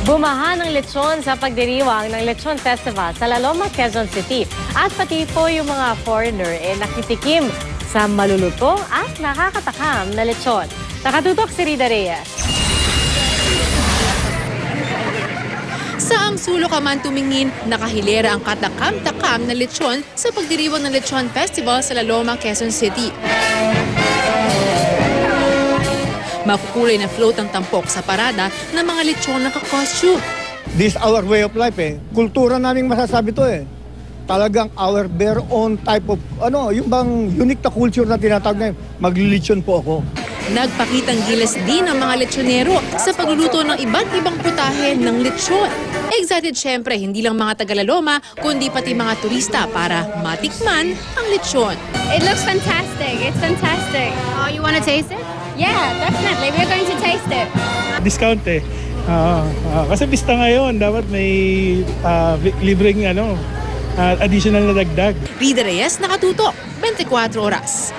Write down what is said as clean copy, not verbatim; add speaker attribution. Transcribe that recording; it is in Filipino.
Speaker 1: Bumaha ng lechon sa pagdiriwang ng Lechon Festival sa La Loma, Quezon City. At pati po yung mga foreigner nakitikim sa malulutong at nakakatakam na lechon. Nakatutok si Rida Reyes.
Speaker 2: Saang sulok ka man tumingin, nakahilera ang katakam-takam na lechon sa pagdiriwang ng Lechon Festival sa La Loma, Quezon City. Makukulay na float ang tampok sa parada ng mga lechon na ka-costume.
Speaker 3: This our way of life Kultura naming masasabi to Talagang our bare own type of, yung bang unique na culture na tinatawag na maglilechon po ako.
Speaker 2: Nagpakitang gilas din ang mga lechonero sa pagluluto ng iba't ibang putahe ng lechon. Excited syempre, hindi lang mga taga-La-Loma, kundi pati mga turista para matikman ang lechon.
Speaker 4: It looks fantastic. It's fantastic. Oh, you want to taste it? Yeah, definitely. We're going to taste it.
Speaker 5: Discount kasi pista ngayon, dapat may libreng additional na dagdag.
Speaker 2: Rida Reyes, nakatutok, 24 oras.